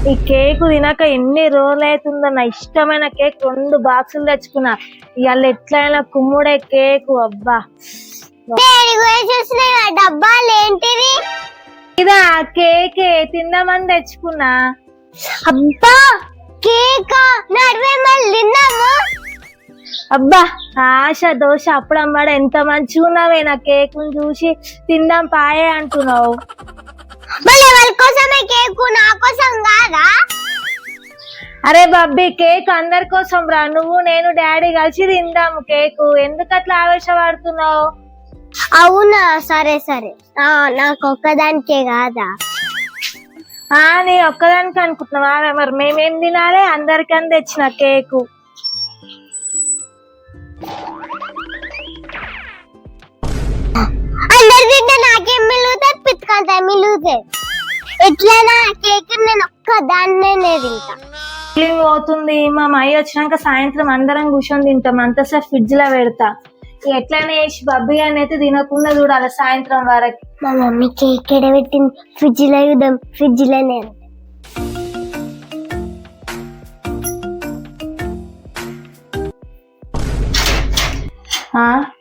ఈ కేక్ తినాక ఎన్ని రోజులు అవుతుందో. నా ఇష్టమైన కేక్ 2 బాక్సులు తెచ్చుకున్నా. ఇవాళ ఎట్లయినా కుమ్ముడే కేకు. అబ్బా డబ్బాలు ఏంటివి? ఇదా కేకే తిందామని తెచ్చుకున్నా. అబ్బా కేకా నడివే మళ్ళీ తిందాము. అబ్బా ఆశ దోశ అప్పుడమ్మాడ ఎంత మంచిగా ఉన్నావే. నా కేక్ చూసి తిందాం పాయే అంటున్నావు. వాళ్ళ కోసమే కేకు, నా కోసం కాదా? అరే బబ్బీ కేక్ అందరి కోసం రా. నువ్వు నేను డాడీ కలిసి తిందాము కేకు. ఎందుకు అట్లా ఆవేశపడుతున్నావు? అవునా, సరే సరే. నాకు ఒక్కదానికే కాదా? నీ ఒక్కదానికి అనుకుంటున్నావా? మరి మేమేం తినాలి? అందరికని తెచ్చిన కేకు. అందరి తింటే నాకేం మిలుగుతాయి? పిత్తుకంతా మిలుగుతాయి. ఎట్లైనా కేక్ నేను ఒక్కదాన్నే తింటా. పోతుంది. మా మయ్య వచ్చినాక సాయంత్రం అందరం కూర్చొని తింటాం. అంతసేపు ఫ్రిడ్జ్ లో పెడతా. ఎట్లనే వేసి బబ్బీ అని అయితే తినకుండా చూడాలి సాయంత్రం వరకు. మా మమ్మీ కేక్ ఎడబెట్టింది ఫ్రిడ్జ్ లో చూద్దాం. ఫ్రిడ్జ్ లోనే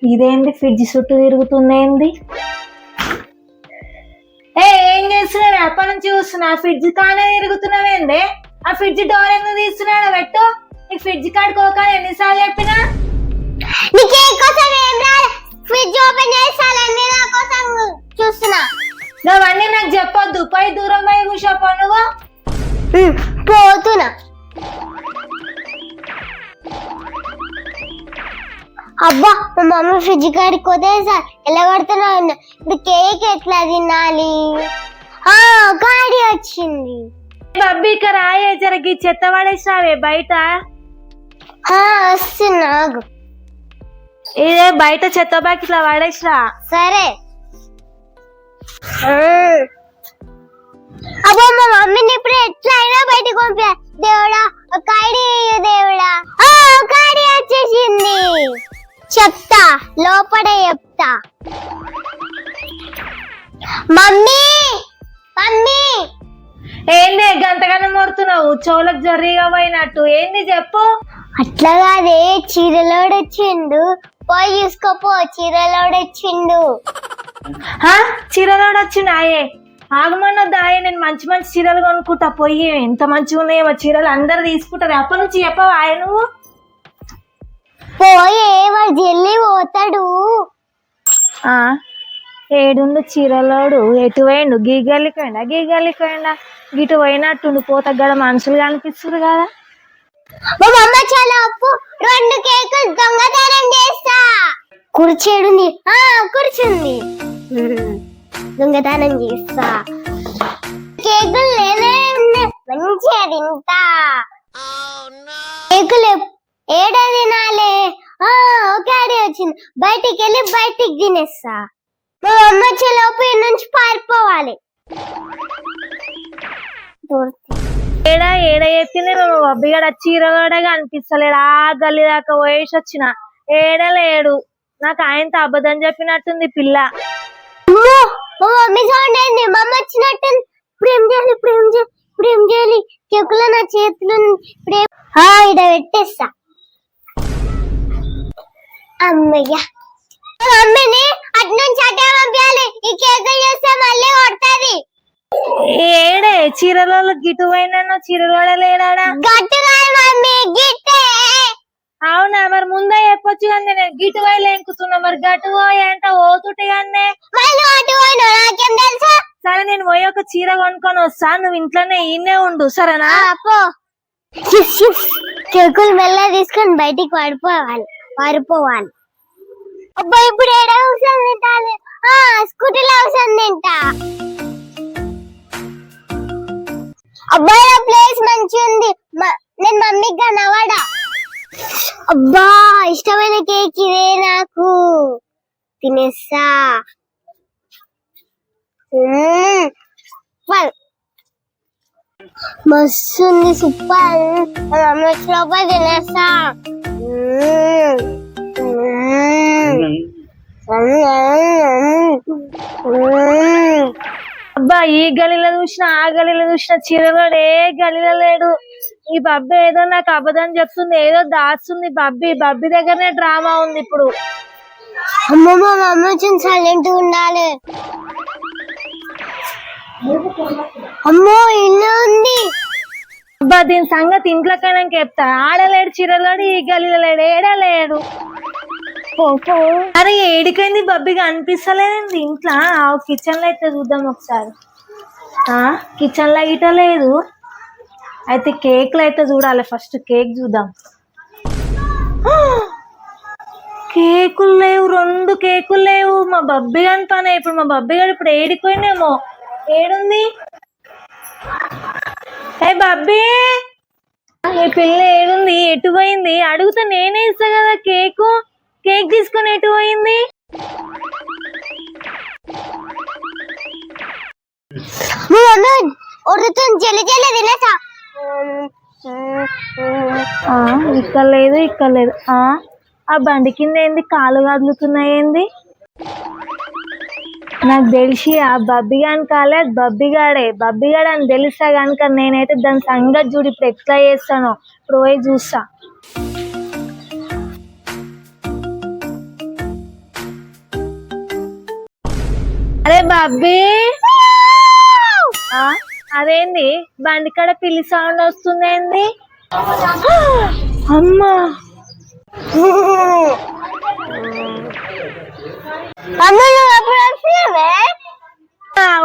ఇదేంది ఫ్రిడ్జ్ చుట్టూ తిరుగుతుంది? ఏంది? ఏం చేస్తున్నావు? ఎప్పటి నుంచి చూస్తున్నా ఫ్రిడ్జ్ కానే తిరుగుతున్నావేంది? ఆ ఫ్రిడ్జ్ డోర్ ఎందుకు తీస్తున్నాడు? పెట్టు. నీకు ఫ్రిడ్జ్ కాడుకోక ఎన్నిసార్లు చెప్పినా? ఫ్రిడ్జ్ ఓపెన్ చేస్తాను నా కోసం చూస్తున్నా. నువ్వన్నీ నాకు చెప్పొద్దు. పోయి దూరం పోయి కూర్చోపో. నువ్వు పోతున్నా. అబ్బా మా మమ్మీ ఫ్రిడ్జ్ కాడికి పోతే సార్ ఎలా కొడుతున్నా. ఇప్పుడు కేక్ ఎట్లా తినాలి? గాడి వచ్చింది. బబ్బీ ఇక్కడ రాయే జరగి చెత్త పడేసావే బయట. వస్తున్నా. ఇదే బయట చెత్త బాకి ఇట్లా పడేసిరా. సరే. అబ్బా మా మమ్మీని ఇప్పుడు ఎట్లా అయినా బయటకు పంపా. దేవుడా ఒక ఐడియా దేవుడా. ఒక ఐడియా వచ్చేసింది. చెప్తా, లోపడే చెప్తా. Mummy mummy. ఏంది గంతగానే మొడుతున్నావు? చెవులకు జర్రీగా పోయినట్టు. ఏంది చెప్పు. అట్లా కాదే, చీరలోడొచ్చిండు. పోయి చూసుకోపో. చీరలోడొచ్చిండు. చీరలోడు వచ్చిండు? ఆయే ఆగమన్నది. ఆయే నేను మంచి మంచి చీరలు కొనుక్కుంటా. పోయి ఎంత మంచిగా ఉన్నాయో చీరలు. అందరు తీసుకుంటారు. అప్పటి నుంచి చెప్పావు ఆయన నువ్వు? పోయే వాడు జల్లి పోతాడు. ఏడుండు చీరలోడు? ఎటు పోయిండు? గీగలిపోయిండా? గీగలిపోయిండా? గిటు పోయినట్టుండు. పోతగ్గడ మనుషులు కనిపిస్తుంది కదా. మా మమ్మ చాలా అప్పు 2 కేకులు దొంగతనం చేస్తా. కూర్చేడుంది. కూర్చుంది. దొంగతనం చేస్తా. కేకులు నేనే మంచిగా తింటా. కేకులు ఏడా తినాలి? ఒక ఐడియా వచ్చింది. బయటికి వెళ్ళి బయటికి తినేస్తా. మా అమ్మ చెలోపు నుంచి పారిపోవాలి. ఏడా ఏడా చెప్పింది? మేము బబ్బిగాడ చీరగాడగా అనిపిస్తలేడు. గల్లి దాకా పోయేసి వచ్చిన. ఏడలేడు. నాకు ఆయనతో అబద్ధం చెప్పినట్టుంది పిల్ల. మా మమ్మీ సౌండ్ అయింది. మా అమ్మ వచ్చినట్టుంది. ప్రేమ్ చేయాలి, ప్రేమ్ చేయాలి, ప్రేమ్ చేయాలి. కేకులో నా చేతులు ఇడ పెట్టేస్తా. అమ్మయ్య. మమ్మీని అటు నుంచి అటే పంపించాలి. ఈ కేకులు చేస్తే మళ్ళీ కొడుతుంది. ఏడే చీరలో గిటు పోయినా? చీరలో లేడా? గట్టుగా మమ్మీ గిట్టే. అవునా? మరి ముందే చెప్పొచ్చు కానీ నేను గిటు పోయి లేంకుతున్నా. మరి గట్టు పోయి అంటే ఓతుటి కానీ నాకేం తెలుసా? సరే నేను పోయి ఒక చీర కొనుక్కొని వస్తా. నువ్వు ఇంట్లోనే ఈయనే ఉండు సరేనా? కేకులు మెల్ల తీసుకొని బయటికి పారిపోవాలి. అబ్బా ఇప్పుడు ఏడా అవసరం తింటాలి? స్కూటీలో అవసరం తింటా. అబ్బాయి ప్లేస్ మంచి ఉంది. నేను మమ్మీకి కనవాడా. అబ్బా ఇష్టమైన కేక్ ఇదే. నాకు తినేస్తా. మస్తు ఉంది. సూపర్. మమ్మీ లోపల తినేస్తా. అబ్బా ఈ గలీలో చూసిన ఆ గలీలో చూసిన చిరగాడు ఏ గలీలో లేడు. ఈ బబ్బి ఏదో నాకు అబద్ధం చెప్తుంది, ఏదో దాస్తుంది. బబ్బి దగ్గరనే డ్రామా ఉంది ఇప్పుడు. అమ్మో మా మమ్మీ సైలెంట్ ఉండాలి. అమ్మో ఇల్లు ఉంది. అబ్బా దీని సంగతి ఇంట్లోకైనా చెప్తా. ఆడలేడు చిరగాడు, ఈ గలీలో లేడు, ఏడలేడు. అరే ఏడికైంది బబ్బిగా అనిపిస్తలేదండి ఇంట్లో. కిచెన్ లో అయితే చూద్దాం ఒకసారి. కిచెన్ లో గిట లేదు. అయితే కేక్ లో అయితే చూడాలి. ఫస్ట్ కేక్ చూద్దాం. కేకులు లేవు, 2 కేకులు లేవు. మా బబ్బి గాని పని. ఇప్పుడు మా బబ్బి గారు ఇప్పుడు ఏడిపోయినేమో. ఏడుంది ఏ బబ్బి? ఈ పిల్ల ఏడుంది? ఎటు పోయింది? అడుగుతా నేనే ఇస్తా కదా కేకు. కేక్ తీసుకొని ఎటు పోయింది? ఇక్కడ లేదు, ఇక్కడ లేదు. ఆ బండి కింద ఏంది కాలు కదులుతున్నాయి ఏంది? నాకు తెలిసి ఆ బబ్బిగాని కాలే, అది బబ్బిగాడు అని తెలుసా కనుక నేనైతే దాని సంగతి చూడు ఇప్పుడు ఎట్లా చేస్తానో. ఇప్పుడు పోయి చూస్తా. అరే బబ్బీ, అదేంది బండి కాడ పిల్లి సౌండ్ వస్తుంది ఏంది? అమ్మా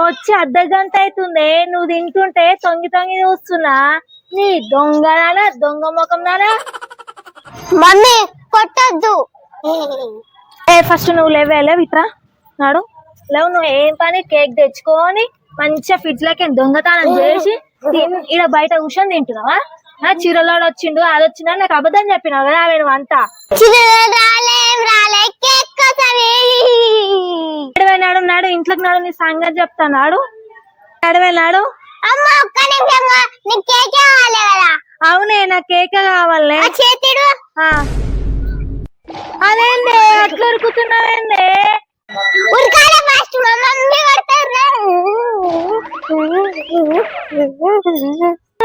వచ్చి అర్ధగంట అవుతుంది. నువ్వు తింటుంటే తొంగి చూస్తున్నా. నీ దొంగనానా, దొంగ ముఖం నానా. మమ్మీ కొట్టద్దు. ఫస్ట్ నువ్వు లేవు ఇట్రా నాడు లేవు. నువ్వు ఏం పని కేక్ తెచ్చుకొని మంచిగా ఫ్రిడ్జ్ లోకి దొంగతనం చేసి ఈడ బయట కూర్చొని తింటున్నావా? చిరలోడు వచ్చిండు, అది వచ్చిందా నాకు అబద్ధం చెప్పినావు కదా నువ్వు అంతా. నాడు ఇంట్లోకి నాడు నీ సంగతి చెప్తా. నాడు నాడు. అవునే నాకు కేక్ కావాలి. అదేంది అట్లా ఉరుకుతున్నావేంది?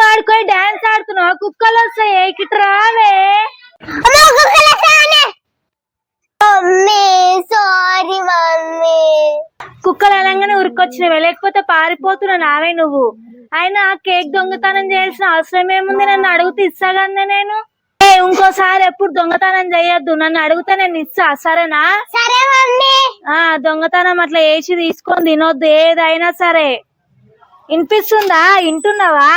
ఆడుకోయి డాన్స్ ఆడుతున్నావు. కుక్కలు వస్తాయి ఇటు రావే. Sorry mummy. కుక్కలు అనగానే ఉరికొచ్చినవే, లేకపోతే పారిపోతున్నా నావే నువ్వు. అయినా కేక్ దొంగతనం చేయాల్సిన అవసరం ఏముంది? నన్ను అడుగుతూ ఇస్తా కదా నేను. ఇంకోసారి ఎప్పుడు దొంగతనం చేయొద్దు. నన్ను అడిగితే నేను ఇస్తా, సరేనా? సరే మమ్మీ. దొంగతనం అట్లా వేసి తీసుకొని తినొద్దు ఏదైనా సరే. వినిపిస్తుందా? వింటున్నావా?